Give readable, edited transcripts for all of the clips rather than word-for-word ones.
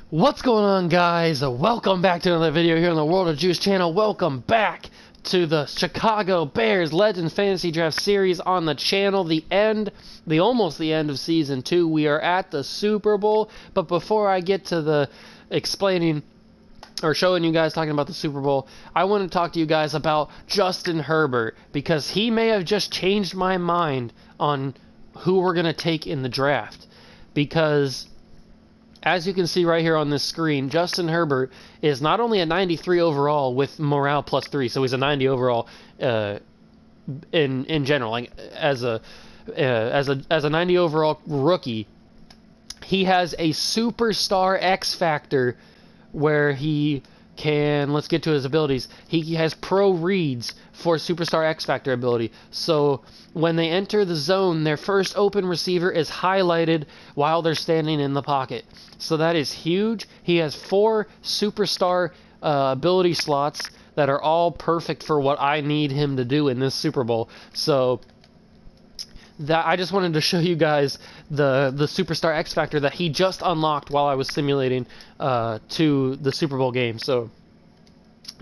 What's going on, guys? Welcome back to another video here on the World of Juice channel. Welcome back to the Chicago Bears Legends Fantasy Draft Series on the channel. Almost the end of Season 2. We are at the Super Bowl. But before I get to the explaining or showing you guys talking about the Super Bowl, I want to talk to you guys about Justin Herbert, because he may have just changed my mind on who we're going to take in the draft. Because as you can see right here on this screen, Justin Herbert is not only a 93 overall with morale +3, so he's a 90 overall in general. Like as a 90 overall rookie, he has a superstar X factor where he can, let's get to his abilities. He has pro reads for superstar X factor ability. So when they enter the zone, their first open receiver is highlighted while they're standing in the pocket. So that is huge. He has 4 superstar ability slots that are all perfect for what I need him to do in this Super Bowl. So that I just wanted to show you guys the superstar X factor that he just unlocked while I was simulating to the Super Bowl game. So,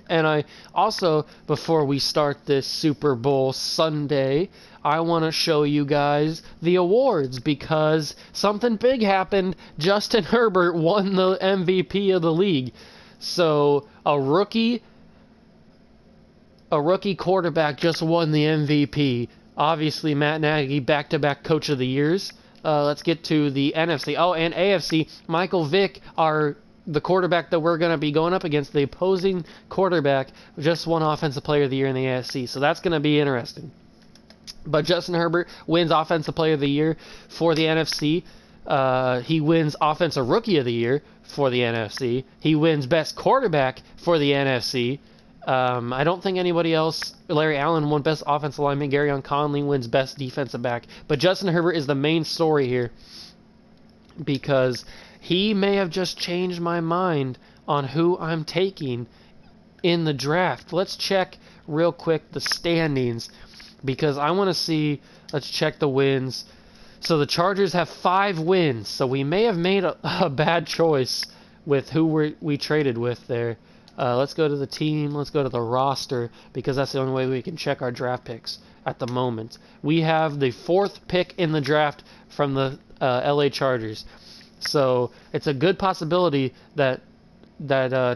and I also, before we start this Super Bowl Sunday, I want to show you guys the awards, because something big happened. Justin Herbert won the MVP of the league. So a rookie quarterback just won the MVP. Obviously, Matt Nagy, back-to-back Coach of the Years. Let's get to the NFC. Oh, and AFC. Michael Vick, the quarterback that we're going to be going up against, the opposing quarterback, just won Offensive Player of the Year in the AFC. So that's going to be interesting. But Justin Herbert wins Offensive Player of the Year for the NFC. He wins Offensive Rookie of the Year for the NFC. He wins Best Quarterback for the NFC. I don't think anybody else. Larry Allen won Best Offensive Lineman. Garyon Conley wins Best Defensive Back. But Justin Herbert is the main story here, because he may have just changed my mind on who I'm taking in the draft. Let's check real quick the standings, because I want to see. Let's check the wins. So the Chargers have 5 wins. So we may have made a bad choice with who we traded with there. Let's go to the team. Let's go to the roster, because that's the only way we can check our draft picks at the moment. We have the 4th pick in the draft from the LA Chargers. So it's a good possibility that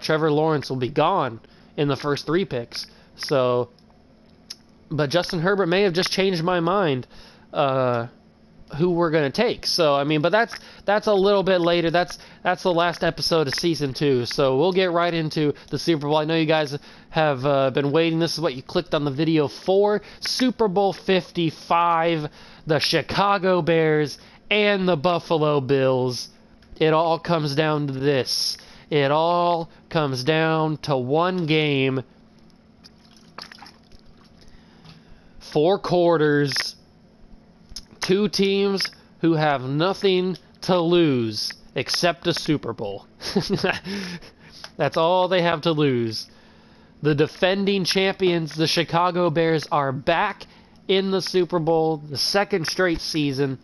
Trevor Lawrence will be gone in the first 3 picks. So, but Justin Herbert may have just changed my mind who we're going to take. So, I mean, but that's a little bit later. That's the last episode of Season 2. So we'll get right into the Super Bowl. I know you guys have been waiting. This is what you clicked on the video for. Super Bowl 55, the Chicago Bears and the Buffalo Bills. It all comes down to this. It all comes down to one game, 4 quarters, 2 teams who have nothing to lose except a Super Bowl. That's all they have to lose. The defending champions, the Chicago Bears, are back in the Super Bowl, the 2nd straight season.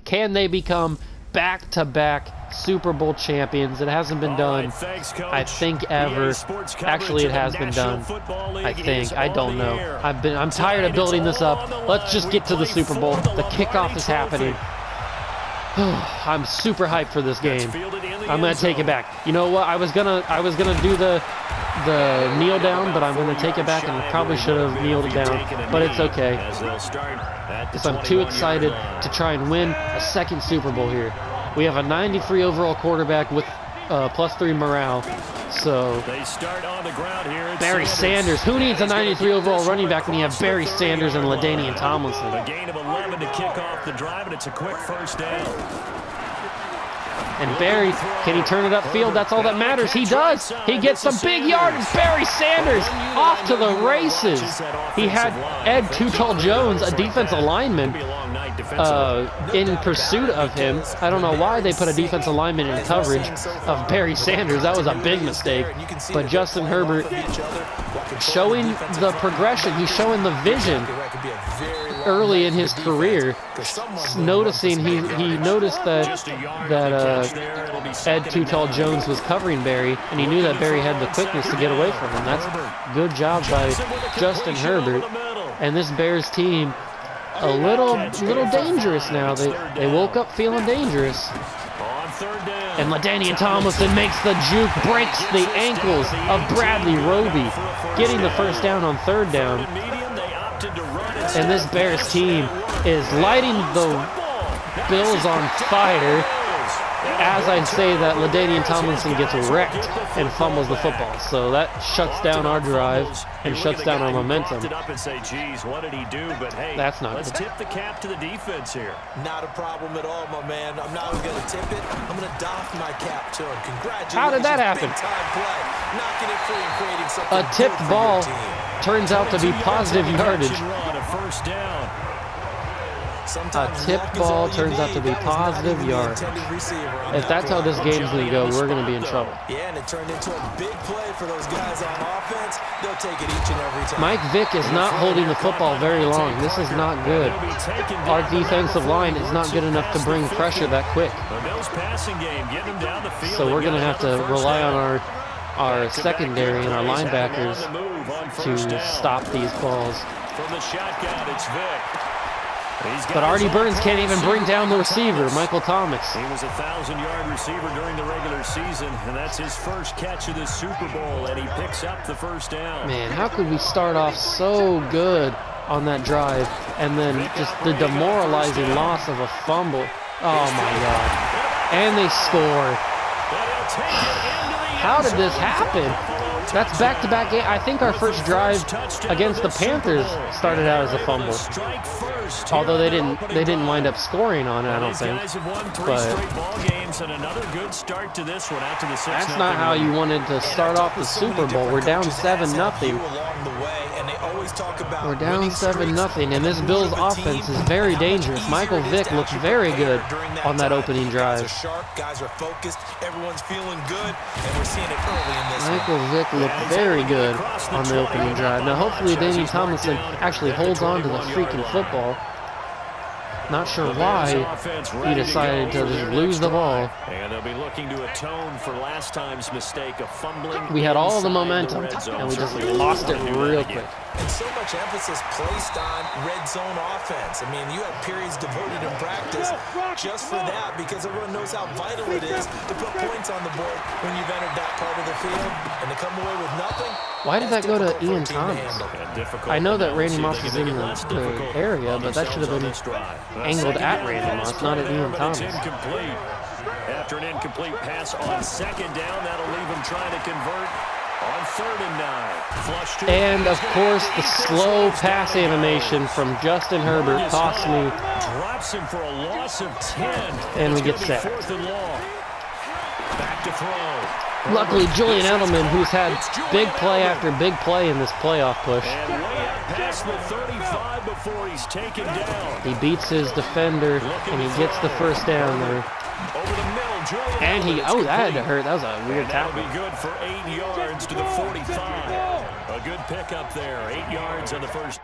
Can they become back-to-back Super Bowl champions? It hasn't been done, I think, ever. Actually, it has been done, I think. I don't know. I'm tired of building this up. Let's just get to the Super Bowl. The kickoff is happening. I'm super hyped for this game. I'm gonna take it back. You know what? I was gonna do the kneel down, but I'm gonna take it back, and I probably should have kneeled it down. But it's okay, because I'm too excited to try and win a 2nd Super Bowl here. We have a 93 overall quarterback with +3 morale. So Barry Sanders. Who needs a 93 overall running back when you have Barry Sanders and LaDainian Tomlinson? A gain of 11 to kick off the drive, and it's a quick first down. And Barry, can he turn it upfield? That's all that matters. He does. He gets some big yardage. Barry Sanders off to the races. He had Ed Too Tall Jones, a defensive lineman, in pursuit of him. I don't know why they put a defensive lineman in coverage of Barry Sanders. That was a big mistake. But Justin Herbert showing the progression. He's showing the vision early in his career, noticing he noticed that Ed Too Tall Jones was covering Barry, and he knew that Barry had the quickness to get away from him. That's good job by Justin Herbert. And this Bears team, a little dangerous now. They woke up feeling dangerous. And LaDainian Tomlinson makes the juke, breaks the ankles of Bradley Roby, getting the first down on third down. And this Bears team is lighting the Bills on fire as I say that LaDainian Tomlinson gets wrecked and fumbles the football. So that shuts down our drive and shuts down our momentum. That's not good. Let's tip the cap to the defense here. Not a problem at all, my man. I'm not even going to tip it. I'm going to doff my cap to him. Congratulations. How did that happen? Big-time play. Knocking it free and creating something a tipped ball turns out to be positive yardage. First down. A tipped ball turns out to be positive yards. If that's how this game's going to go, we're going to be in trouble. Yeah, and it turned into a big play for those guys on offense. They'll take it each and every time. Mike Vick is not holding the football very long. This is not good. Our defensive line is not good enough to bring pressure that quick. So we're going to have to rely on our secondary and our linebackers to stop these balls. From the shotgun, it's Vick. But Artie Burns can't even bring down the receiver, Michael Thomas. He was a 1,000-yard receiver during the regular season, and that's his first catch of the Super Bowl, and he picks up the first down. Man, how could we start off so good on that drive, and then just the demoralizing loss of a fumble? Oh, my God. And they score. How did this happen? That's back-to-back game. I think our first drive against the Panthers started out as a fumble. Although they didn't wind up scoring on it, I don't think. But that's not how you wanted to start off the Super Bowl. We're down 7-0. We're down 7-0, and this Bills offense is very dangerous. Michael Vick looked very good on that opening drive. Michael Vick looked very good on the opening drive. Now, hopefully, LaDainian Tomlinson actually holds on to the freaking football. Not sure why he decided to just lose the ball. And they'll be looking to atone for last time's mistake of fumbling. We had all the momentum, and we just lost it real quick. And so much emphasis placed on red zone offense. I mean, you have periods devoted in practice just for that, because everyone knows how vital it is to put points on the board when you've entered that part of the field, and to come away with nothing. Why did that go to Ian Thomas? I know that Randy Moss is in the area, but that should have been angled at Randy Moss, not at Ian Thomas. After an incomplete pass on second down, that'll leave him trying to convert on 3rd and 9. And of course, the slow pass animation from Justin Herbert cost me. Drops him for a loss of 10. And we get sacked. Back to throw. Luckily, Julian Edelman, who's had big play after big play in this playoff push. And way up past the 35 before he's taken down. He beats his defender, and he gets the first down there. Over the middle, Julian. And that had to hurt. That was a weird tackle. That'll be good for 8 yards to the 45. A good pickup there. 8 yards on the first.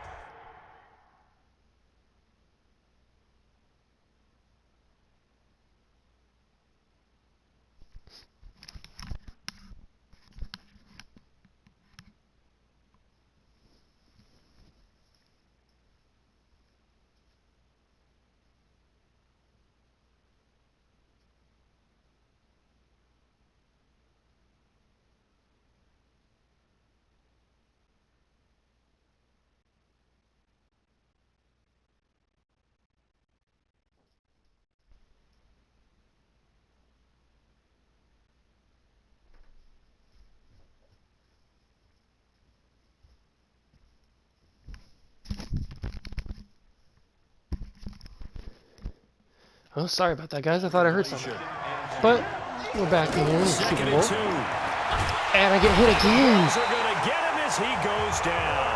Oh, sorry about that, guys. I thought I heard something. But we're back in the Super Bowl. And I get hit again. They're going to get him as he goes down.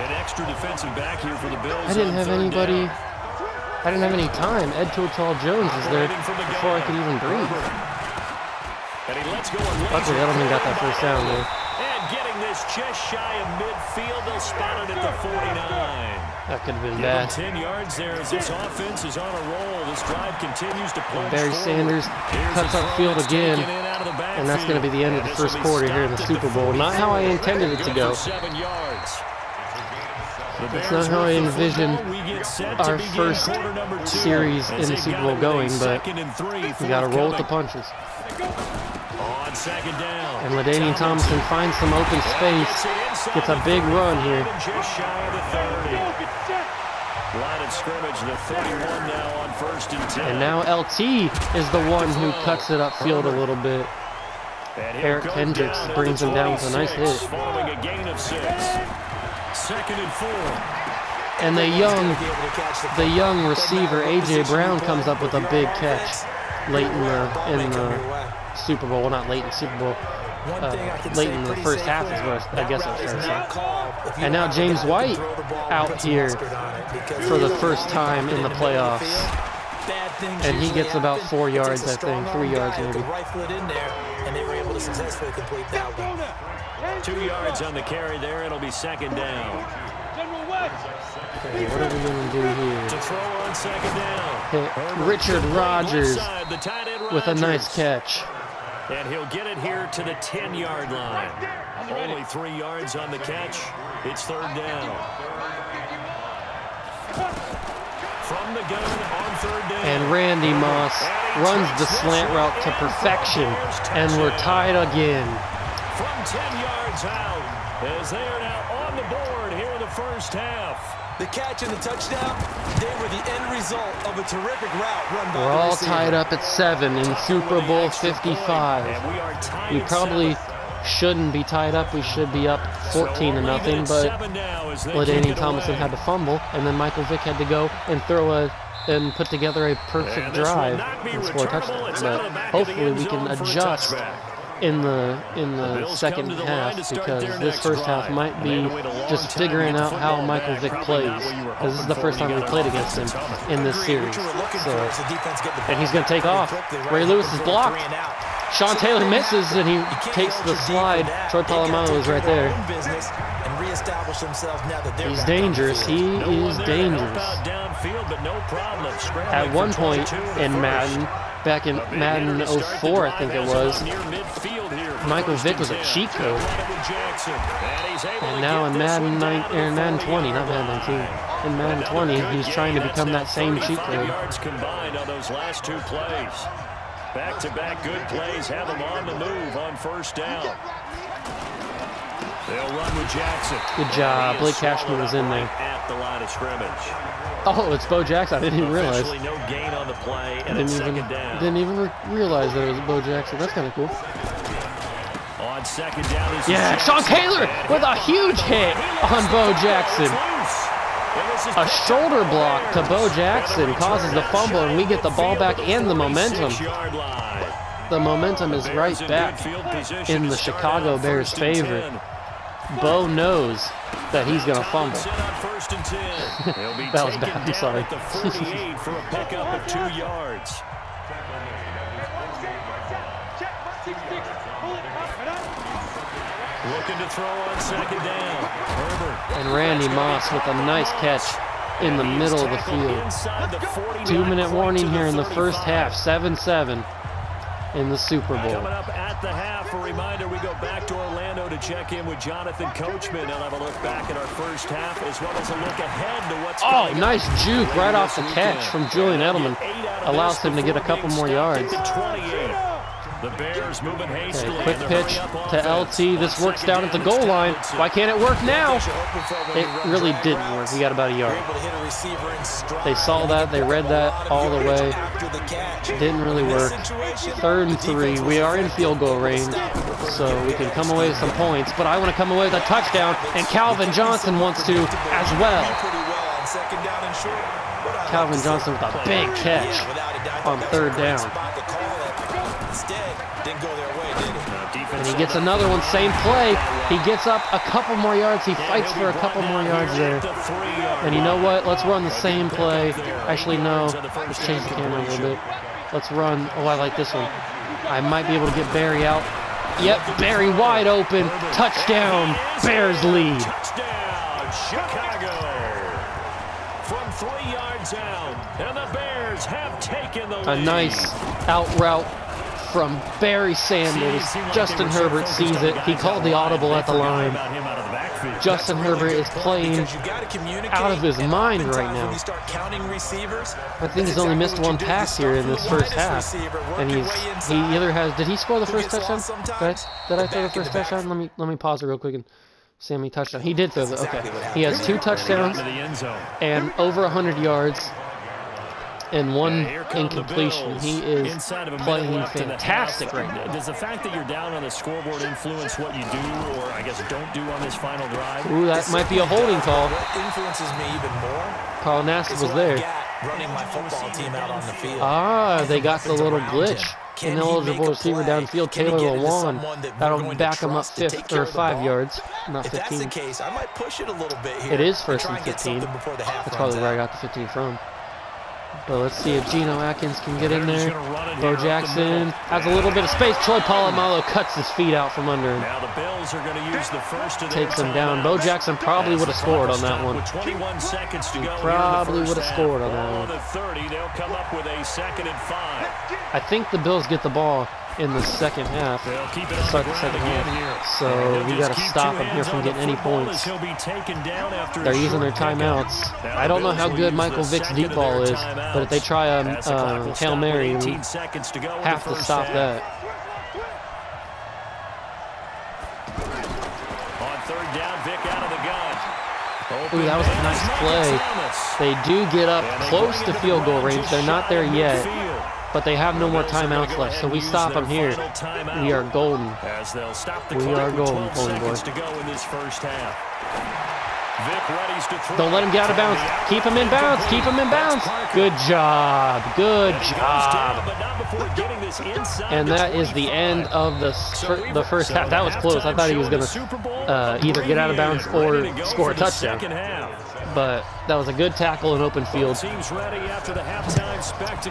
An extra defensive back here for the Bills. I didn't have anybody. I didn't have any time. Ed Too Tall Jones is there before I could even breathe. Luckily, Edelman got that first down there. And getting this almost just shy of midfield. They'll spot it at the 49. That could have been Give bad. him 10 yards there as this offense is on a roll. This drive continues to plunge Barry forward. Sanders cuts upfield again, and that's going to be the end of the first quarter here in the Super Bowl. Not how I intended it to go. It's not how I envisioned our first series in the Super Bowl going, but we got to roll with the punches. On second down. And LaDainian Tomlinson finds some open space, gets a big run here. Just shy of the 30. Line of scrimmage, the 31 now on 1st and 10. And now LT is the one who cuts it upfield a little bit. Eric Hendricks brings him down with a nice hit. Following a gain of 6. 2nd and 4. And the young receiver AJ Brown comes up with a big catch late in the Super Bowl. Well, not late in the Super Bowl. Late in the first half is what I guess I was trying to say. And now James White out here for the first time in the playoffs. And he gets about 4 yards, I think, 3 yards maybe. And they were able to successfully complete that one. 2 yards on the carry there. It'll be 2nd down. Okay, what are we going to do here? To throw on 2nd down. Hit Richard Rodgers with a nice catch. And he'll get it here to the 10-yard line. Only 3 yards on the catch. It's 3rd down. From the gun on 3rd down. And Randy Moss runs the slant route to perfection. And we're tied again. From 10 yards out, as they are now on the board here in the first half. The catch and the touchdown, they were the end result of a terrific route run by We're all tied up at 7 in Super Bowl 55. And we are tied We at probably 7. shouldn't be tied up. We should be up 14-0, but LaDainian Tomlinson had to fumble, and then Michael Vick had to go and and put together a perfect drive and score a touchdown. But hopefully we can adjust in the second half, because this first half might be just figuring out how Michael Vick plays, because this is the first time we played against him in this series. So, and he's going to take off. Ray Lewis is blocked. Sean Taylor misses, and he takes the slide. Troy Polamalu is right there. He's dangerous. He is dangerous. At one point in Madden, back in Madden 04, I think it was, Michael Vick was a cheat code. And now in Madden 20, not Madden 19, in Madden 20, he's trying to become that same cheat code. Back-to-back good plays have him on the move on 1st down. They'll run with Jackson. Good job. Blake Cashman was in there. At the line of scrimmage. Oh, it's Bo Jackson. I didn't even realize. No gain on the play, and it's 2nd down. Didn't even realize that it was Bo Jackson. That's kind of cool. On 2nd down, yeah, Sean Taylor with a huge hit on Bo Jackson. A shoulder block to Bo Jackson causes the fumble, and we get the ball back and the momentum. The momentum is right back in the Chicago Bears' favor. Bo knows that he's going to fumble. That was bad. I'm sorry. For a pickup of 2 yards. Looking to throw on 2nd down. Herbert. And Randy Moss with a nice catch in the middle of the field. 2-minute warning here in the first half. 7-7 in the Super Bowl. Coming up at the half, a reminder, we go back to Orlando to check in with Jonathan Coachman. He'll have a look back at our first half, as well as a look ahead to what's coming up. Nice juke right off the catch from Julian Edelman. Allows him to get a couple more yards. 28. The Bears moving hastily. Okay, quick pitch to LT. This works down at the goal line. Why can't it work now? It really didn't work. We got about a yard. They saw that. They read that all the way. Didn't really work. 3rd and 3. We are in field goal range, so we can come away with some points. But I want to come away with a touchdown, and Calvin Johnson wants to as well. Calvin Johnson with a big catch on 3rd down. And he gets another one, same play. He gets up a couple more yards. He fights for a couple more yards there. And you know what? Let's run the same play. Actually, no. Let's change the camera a little bit. Let's run. Oh, I like this one. I might be able to get Barry out Yep, Barry wide open. Touchdown. Bears lead. Touchdown, Chicago. From 3 yards out, and the Bears have taken the lead. A nice out route from Barry Sanders. Justin Herbert sees it. He called the audible at the line. Justin Herbert is playing out of his mind right now. I think he's only missed one pass here in this first half. And he either has, did he score the first touchdown? Did I throw the first touchdown? Let me pause it real quick and see how many touchdowns. He did throw the, okay. He has 2 touchdowns and over 100 yards. And 1 incompletion. He is playing fantastic right now. Does the fact that you're down on the scoreboard influence what you do, or I guess don't do on this final drive? Ooh, that might be a holding call. What influences me even more? Carl Nassib was there. Running my football team out on the field. Ah, they got the little glitch. Ineligible receiver downfield, Taylor Lewan. That'll back him up 5 yards, not 15. If that's the case, I might push it a little bit here. It is first and 15. That's probably where I got the 15 from. But let's see if Geno Atkins can get in there. Bo Jackson has a little bit of space. Troy Polamalu cuts his feet out from under him. Now the Bills are going to use the first of Takes him down. Bo Jackson probably would have scored on that one. 21 seconds to go. Probably would have scored on that one. The 30, they'll come up with a 2nd and 5. I think the Bills get the ball in the second half. Start the second half. So we got to stop them here from getting any points. They're using their timeouts. I don't know how good Michael Vick's deep ball is, but if they try a Hail Mary, we have to stop that. On 3rd down, Vick out of the gun. Ooh, that was a nice play. They do get up close to field goal range. They're not there yet, but they have no more timeouts left, so we stop them here. We are golden. We are golden, Golden Boy. Don't let him get out of bounds. Keep him in bounds. Keep him in bounds. Good job. Good job. And that is the end of the first half. That was close. I thought he was going to either get out of bounds or score a touchdown. But that was a good tackle in open field.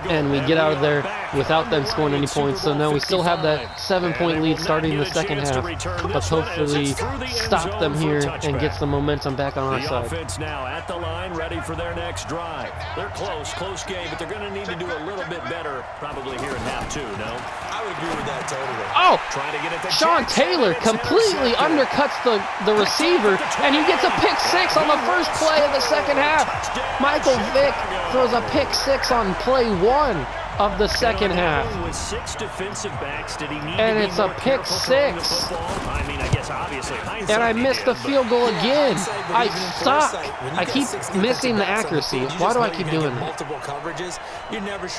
And we get out of there without them scoring any points. So now we still have that 7-point lead starting in the second half. Let's hopefully stop them here and get some momentum back on our side. Offense now at the line, ready for their next drive. They're close game, but they're going to need to do a little bit better probably here in half 2, no? I would agree with that totally. Oh! Sean Taylor completely undercuts the receiver, and he gets a pick 6 on the first play of the second half. Michael Vick throws a pick 6 on play 1 of the second half. And it's a pick 6. And I missed the field goal again. I suck. I keep missing the accuracy. Why do I keep doing that?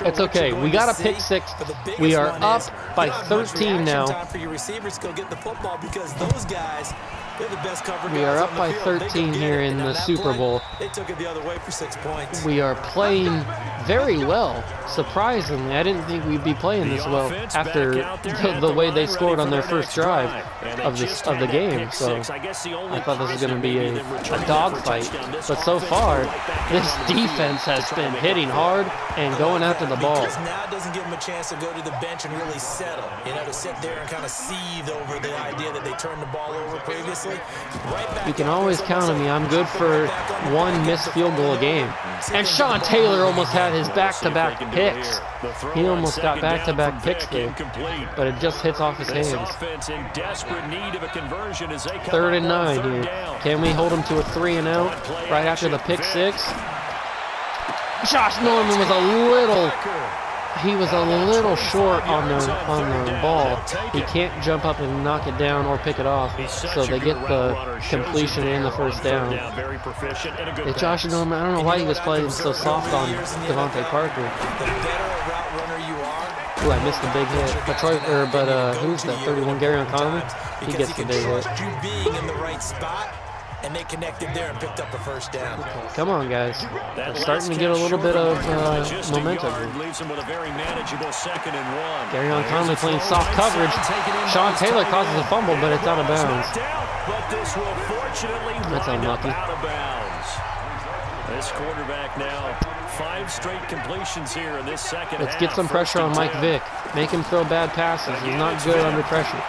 It's okay. We got a pick 6. We are up by 13 now. We are up by 13 here in the Super Bowl. We are playing very well, surprisingly. I didn't think we'd be playing this well after the way they scored on their first drive of the game. So I thought this was going to be a dogfight. But so far, this defense has been hitting hard and going after the ball. Now it doesn't give them a chance to go to the bench and really settle. You know, to sit there and kind of seethe over the idea that they turned the ball over previously. You can always count on me. I'm good for 1 missed field goal a game. And Sean Taylor almost had his back-to-back picks. He almost got back-to-back picks there, but it just hits off his hands. 3rd and 9 here. Can we hold him to a 3 and out right after the pick 6? Josh Norman was a little short on the ball. He can't jump up and knock it down or pick it off, so they get the completion and the first down. And Josh Norman, I don't know why he was playing so soft on Devontae Parker. Ooh, I missed the big hit. Who's that? 31, Garyon Conley? He gets the big hit. And they connected there and picked up a first down. Okay, come on, guys. We're starting to get a little bit of momentum here. Garyon Conley playing soft coverage. Sean Taylor causes a fumble, but it's out of bounds. That's unlucky. This quarterback now, 5 straight completions here in this second half. Let's get some pressure on Mike Vick. Make him throw bad passes. He's not good under pressure.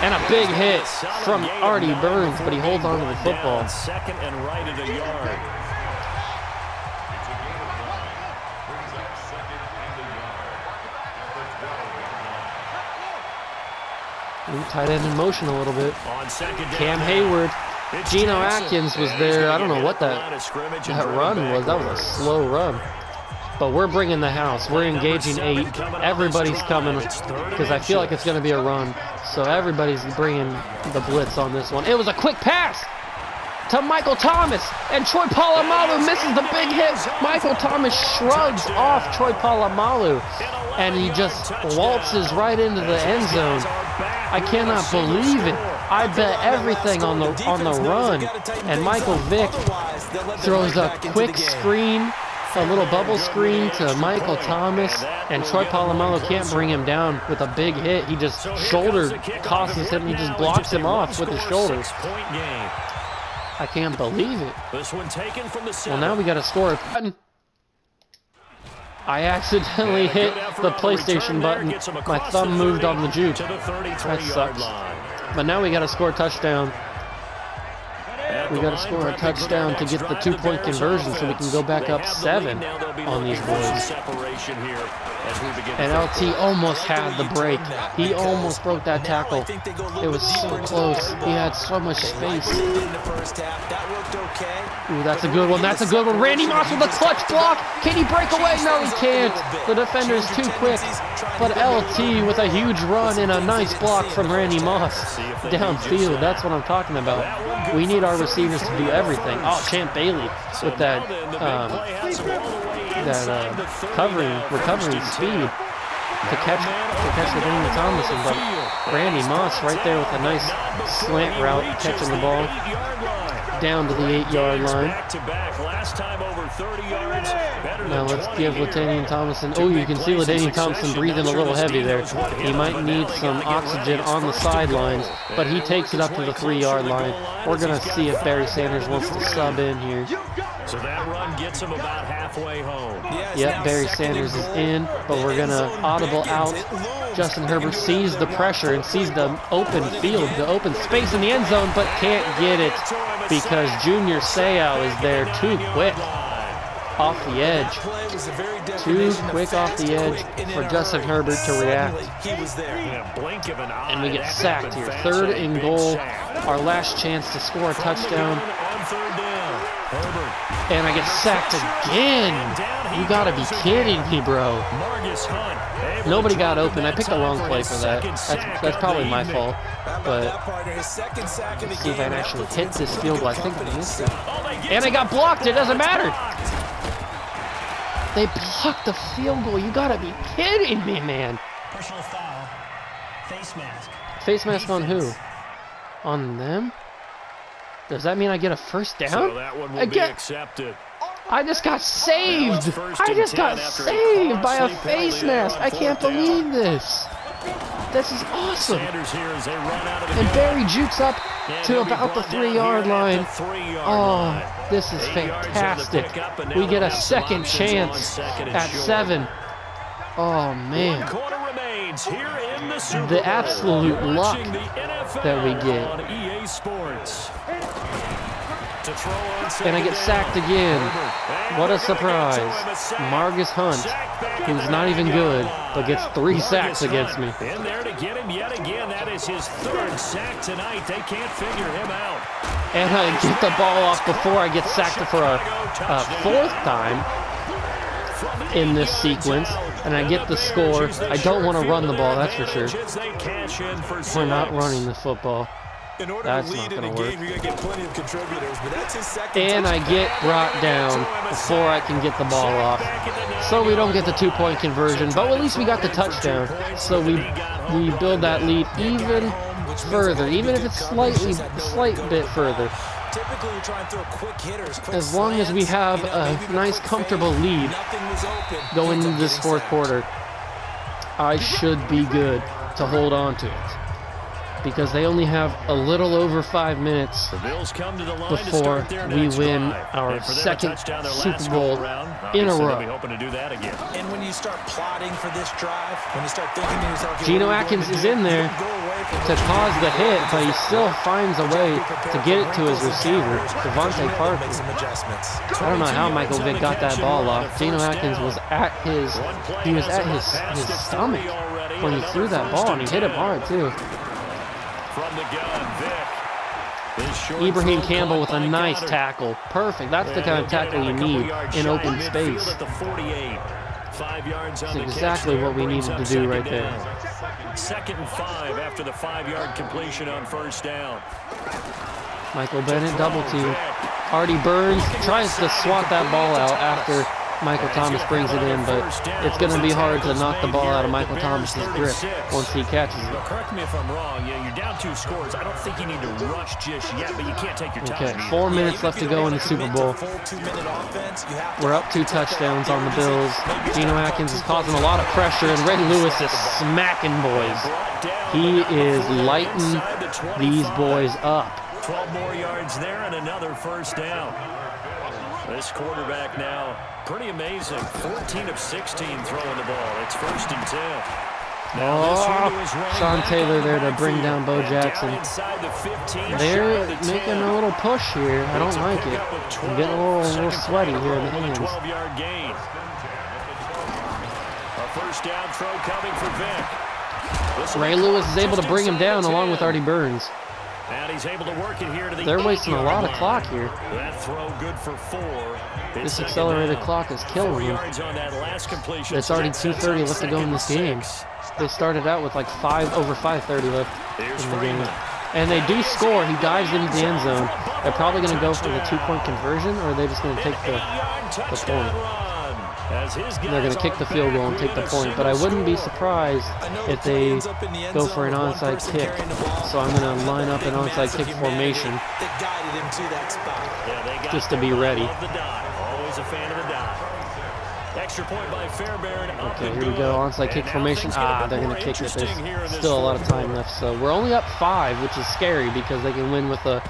And a big hit from Artie Burns, but he holds on to the football. Second and right at a yard. New tight end in motion a little bit. Cam Hayward. Geno Atkins was there. I don't know what that run was. That was a slow run. But we're bringing the house. We're engaging 8. Everybody's coming because I feel like it's going to be a run. So everybody's bringing the blitz on this one. It was a quick pass to Michael Thomas. And Troy Polamalu misses the big hit. Michael Thomas shrugs off Troy Polamalu. And he just waltzes right into the end zone. I cannot believe it. I bet everything on the run. And Michael Vick throws a quick screen, a little bubble screen to Michael Thomas, and Troy Polamalu can't bring him down with a big hit. He just shoulder tosses him. He just blocks him off with his shoulder. I can't believe it. Well, now we got to score a button. I accidentally hit the PlayStation button. My thumb moved on the juke. That sucks. But now we got to score a touchdown. We got to score a touchdown to get the 2-point conversion so we can go back up 7 on these boys. And LT almost had the break. He almost broke that tackle. It was so close. He had so much space. Ooh, that's a good one. That's a good one. Randy Moss with a clutch block. Can he break away? No, he can't. The defender is too quick. But LT with a huge run and a nice block from Randy Moss downfield. That's what I'm talking about. We need our receivers to do everything. Oh, Champ Bailey with that recovering speed to catch the Daniel Thomason. But Randy Moss right there with a nice slant route catching the ball down to the 8-yard line. Now let's give LaDainian Tomlinson. Oh, you can see LaDainian Tomlinson breathing a little heavy there. He might need some oxygen on the sidelines, but he takes it up to the 3-yard line. We're going to see if Barry Sanders wants to sub in here. So that run gets him about halfway home. Yep, Barry Sanders is in, but we're going to audible out. Justin Herbert sees the pressure and sees the open field, the open space in the end zone, but can't get it because Junior Seau is there too quick off the edge. Too quick off the edge for Justin Herbert to react. And we get sacked here. 3rd and goal, our last chance to score a touchdown. And I get sacked again. You gotta be kidding me, bro. Nobody got open. I picked a wrong play for that. That's probably my fault. But let's see if I can actually hit this field goal. I think I missed it. And I got blocked. It doesn't matter. They blocked the field goal. You gotta be kidding me, man. Personal foul. Face mask. Face mask on who? On them? Does that mean I get a first down? So that one will be accepted. I just got saved. I just got saved by a face mask. I can't believe this. This is awesome. And Barry jukes up to about the 3-yard line. Oh, this is fantastic. We get a second chance at 7. Oh, man. The absolute luck that we get. And I get sacked again. What a surprise. Margus Hunt, who's not even good, but gets 3 sacks against me. In there to get him yet again. That is his 3rd sack tonight. They can't figure him out. And I get the ball off before I get sacked for a 4th time in this sequence. And I get the score. I don't want to run the ball, that's for sure. We're not running the football. That's not going to work. And I get brought down before I can get the ball off. So we don't get the 2-point conversion, but at least we got the touchdown. So we build that lead even further, even if it's slight bit further. As long as we have a nice, comfortable lead going into this 4th quarter, I should be good to hold on to it. because they only have a little over 5 minutes The Bills come to the line before to start their we next win drive. our And for their second touchdown, their Super last Bowl go-around, in a obviously row. they'll be hoping to do that again. And when you start plotting for this drive, when you start thinking to yourself, Geno what are you Atkins going is to do? in there You don't go away from to what you cause need the to do. hit, but he still finds a way to get it to his Wrinkles and receiver, counters, Devontae you know they'll Parker. make some adjustments. I don't know how 22 Michael yards Vick on got the that catch ball and off. a Geno first Atkins down. was at his One play he was has at him his past the 30 stomach already, when he and threw another that ball, and he first hit him and hard 10. too. From the gun, Vick. This short Ibrahim throw Campbell caught with a by nice Goddard. tackle. Perfect. That's the And kind of they'll get it tackle out you a couple need yards in shy open of space. midfield at the 48. 5 yards on That's the catch exactly there, what we brings needed up to do second right there. down. 2nd and 5 after the 5-yard completion on first down. Michael Bennett throw, double team. Vick. Artie Burns tries to swat that ball out after Michael Thomas brings it in, but it's going to be hard to knock the ball out of Michael Thomas's grip once he catches Now, it. correct me if I'm wrong. Yeah, you're down 2 scores. I don't think you need to rush just yet, but you can't take your time. Okay, either. 4 minutes left to go in the Super Bowl. We're up 2 touchdowns on the Bills. Geno Atkins is causing a lot of pressure, and Ray Lewis is smacking boys. He is lighting these boys up. 12 more yards there and another first down. This quarterback now, pretty amazing. 14 of 16 throwing the ball. It's 1st and 10. Now this one to his running Sean back Taylor on the there to bring backfield. down Bo And Jackson. down inside the 15, They're shy of the making 10. a little push here. I don't It's a like it. pickup of I'm 12. getting a little Second sweaty play here in the with a hands. 12-yard gain. A first down throw coming for Vick. This will Ray be Lewis caught is able to just bring him inside down the along with 10. Artie Burns. And he's able to work it here to the They're wasting a 8-yard lot of line. clock here. That throw good for 4. It's This second accelerated down. clock is killing 4 them. yards on that last completion. It's so already that sets 2:30 up left to go in this 2nd game. and 6. They started out with like over 5:30 left Here's in the game. Freeman. And they do score. He dives into the end zone. They're probably going to go for the 2-point conversion, or are they just going to take the point? They're going to kick the field goal and take the point, but I wouldn't be surprised if they go for an onside kick. So I'm going to line up an onside kick formation just to be ready. Always a fan of the dive. Extra point by Fairbairn. Okay, here we go. Onside kick formation. They're going to kick it. There's still a lot of time left. So we're only up 5, which is scary because they can win with a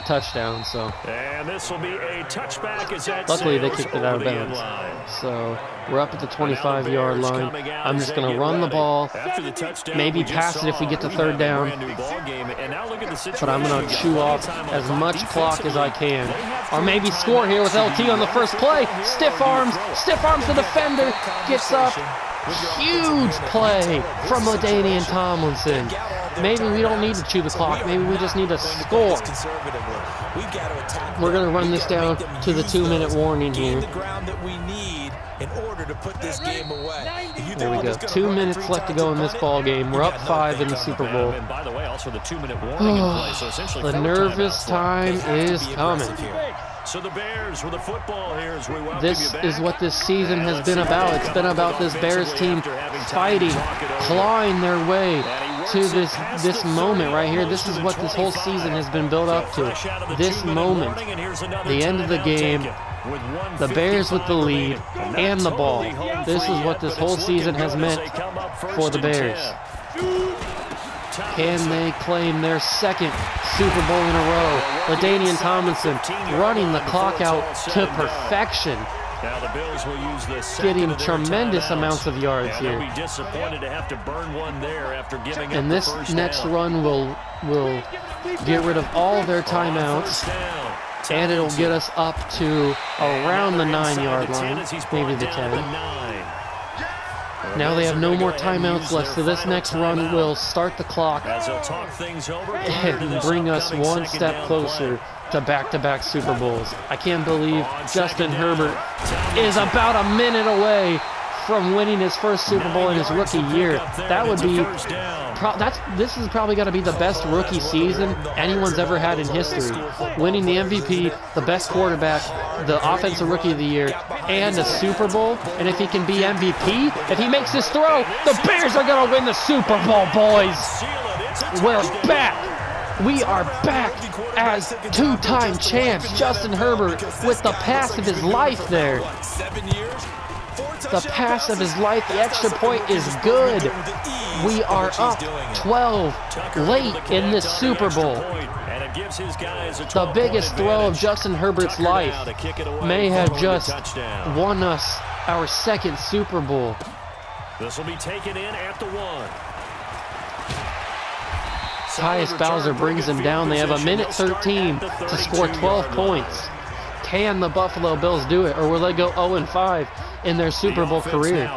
touchdown. So And this will be a touchback as that luckily they sails kicked it over out of the end bounds. line. So we're up at the 25-yard line. I'm just going to run the ball, After the touchdown, maybe we just pass it if we saw, get to we 3rd have a down. brand new ball game, and now look at the But I'm going to situation. chew off as much clock as I can. Or maybe score here with LT on the first play. Stiff arms the defender, gets up. Huge play from LaDainian Tomlinson. Maybe we don't need to chew the clock. Maybe we just need to score. We're going to run this down to the 2-minute warning here. There we go. 2 minutes left to go in this ball game. We're up 5 in the Super Bowl. And by the way, also the 2-minute warning in play. So essentially The 4 nervous timeouts left. time is coming. So the Bears with the football here as we welcome This you back. is what this season has been about. It's been about this Bears team fighting, clawing their way to this moment right here. This is what this whole season has been built up to. This moment, the end of the game, the Bears with the lead and the ball. This is what this whole season has meant for the Bears. Can they claim their 2nd Super Bowl in a row? LaDainian Tomlinson running the clock out to perfection. Now the Bills will use this Getting tremendous amounts of yards They'll here. be disappointed to have to burn one there after giving up And the this first next down. run will get rid of all their timeouts, and it'll get us up to around the 9-yard line, maybe the 10. Now they have no more timeouts left, so this next run will start the clock As they'll talk things over and bring us one step closer to back-to-back Super Bowls. I can't believe Justin Herbert is about a minute away from winning his first Super Bowl in his rookie year. That would be this is probably going to be the best rookie season anyone's ever had in history. Winning the MVP, the best quarterback, the offensive rookie of the year, and a Super Bowl. And if he can be MVP, if he makes this throw, the Bears are going to win the Super Bowl, boys. We're back. We are back as 2-time champs. Justin Herbert with the pass of his life there. The pass of his life, the extra point is good. We are up 12 late in this Super Bowl. The biggest throw of Justin Herbert's life may have just won us our second Super Bowl. This will be taken in at the 1. Tyus Bowser brings him down. They have a minute 13 to score 12 points. Can the Buffalo Bills do it, or will they go 0-5 in their Super Bowl career?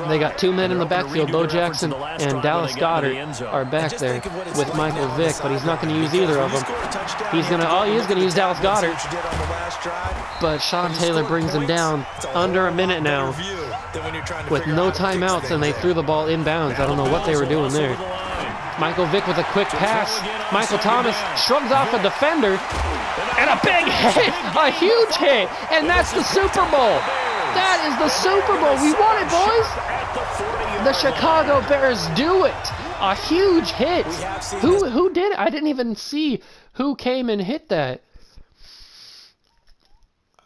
They got 2 men in the backfield. Bo Jackson and Dallas Goedert are back there with Michael Vick, but he's not going to use either of them. He is going to use Dallas Goedert, but Sean Taylor brings him down under a minute now with no timeouts, and they threw the ball inbounds. I don't know what they were doing there. Michael Vick with a quick pass. Michael Thomas shrugs off a defender, and a big hit, a huge hit, and that's the Super Bowl. That is the Super Bowl. We won it, boys. The Chicago Bears do it. A huge hit. Who did it? I didn't even see who came and hit that.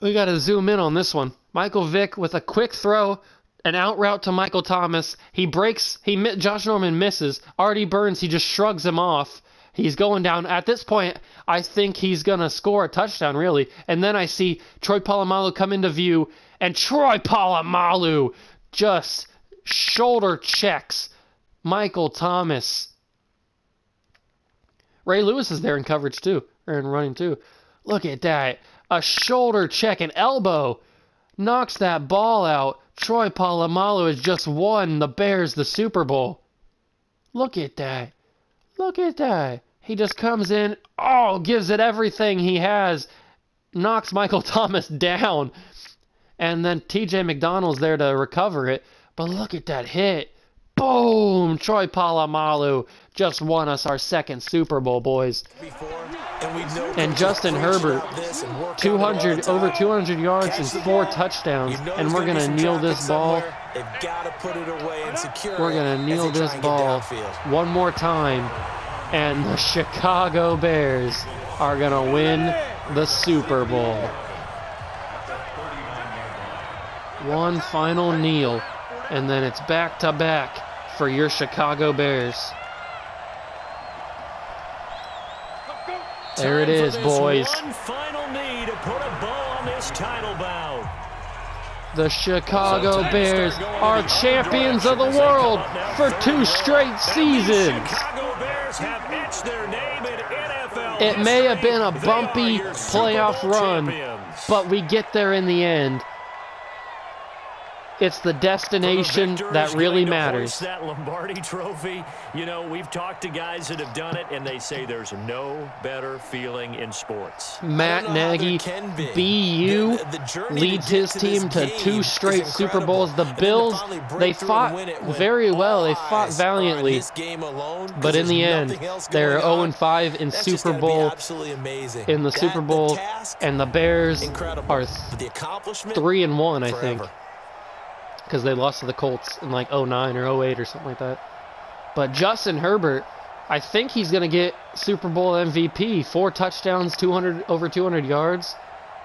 We got to zoom in on this one. Michael Vick with a quick throw, an out route to Michael Thomas. He breaks. Josh Norman misses. Artie Burns, he just shrugs him off. He's going down. At this point, I think he's going to score a touchdown, really. And then I see Troy Polamalu come into view, and Troy Polamalu just shoulder checks Michael Thomas. Ray Lewis is there in coverage, too, or in running, too. Look at that. A shoulder check, an elbow. Knocks that ball out. Troy Polamalu has just won the Bears the Super Bowl. Look at that. Look at that. He just comes in, gives it everything he has, knocks Michael Thomas down, and then TJ McDonald's there to recover it. But look at that hit. Boom! Troy Polamalu just won us our second Super Bowl, boys. And Justin Herbert, over 200 yards and 4 touchdowns. And we're going to kneel this ball. We're going to kneel this ball one more time. And the Chicago Bears are going to win the Super Bowl. One final kneel, and then it's back-to-back for your Chicago Bears. There it is, boys. One final knee to put a bow on this title bout. The Chicago Bears are champions of the world for 2 straight seasons. It may have been a bumpy playoff run, but we get there in the end. It's the destination that really matters. That Lombardi trophy, we've talked to guys that have done it, and they say there's no better feeling in sports. Matt Nagy, BU, leads his team to 2 straight Super Bowls. The Bills, they fought very well. They fought valiantly. But in the end, they're 0-5 in Super Bowl. In the Super Bowl, and the Bears are 3-1, I think. Because they lost to the Colts in like 09 or 08 or something like that. But Justin Herbert, I think he's going to get Super Bowl MVP. 4 touchdowns, over 200 yards,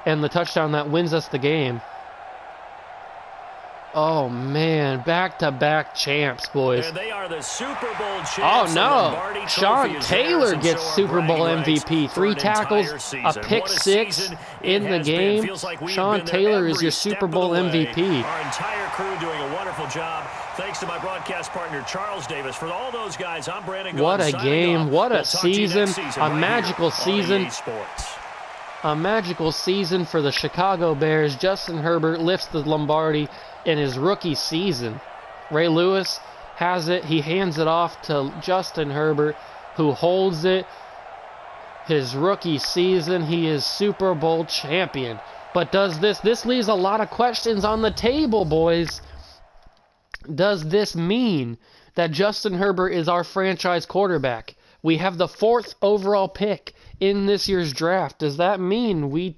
and the touchdown that wins us the game. Oh, man. Back-to-back champs, boys. And they are the Super Bowl champs. Oh, no. Sean Taylor gets Super Bowl MVP. 3 tackles, a pick 6 in the game. Sean Taylor is your Super Bowl MVP. Our entire crew doing a wonderful job. Thanks to my broadcast partner, Charles Davis. For all those guys, I'm Brandon Gordon. What a game. What a season. A magical season. A magical season for the Chicago Bears. Justin Herbert lifts the Lombardi in his rookie season. Ray Lewis has it. He hands it off to Justin Herbert, who holds it. His rookie season, he is Super Bowl champion. But does this leaves a lot of questions on the table, boys. Does this mean that Justin Herbert is our franchise quarterback? We have the 4th overall pick in this year's draft. Does that mean we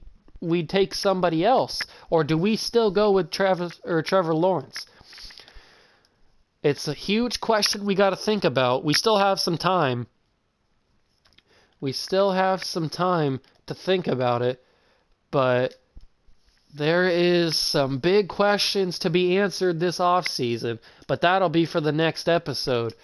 take somebody else, or do we still go with Trevor Lawrence? It's a huge question we got to think about. We still have some time. We still have some time to think about it, but There is some big questions to be answered this offseason, but that'll be for the next episode.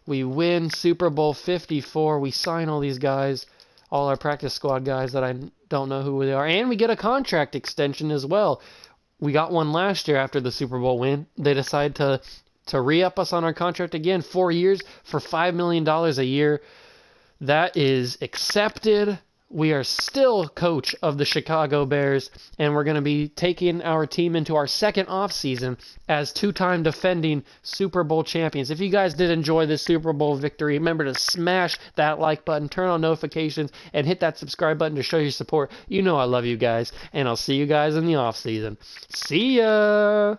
We win Super Bowl 54. We sign all these guys, all our practice squad guys that I don't know who they are. And we get a contract extension as well. We got one last year after the Super Bowl win. They decided to re-up us on our contract again, 4 years for $5 million a year. That is accepted. We are still coach of the Chicago Bears, and we're going to be taking our team into our second offseason as two-time defending Super Bowl champions. If you guys did enjoy this Super Bowl victory, remember to smash that like button, turn on notifications, and hit that subscribe button to show your support. You know I love you guys, and I'll see you guys in the offseason. See ya!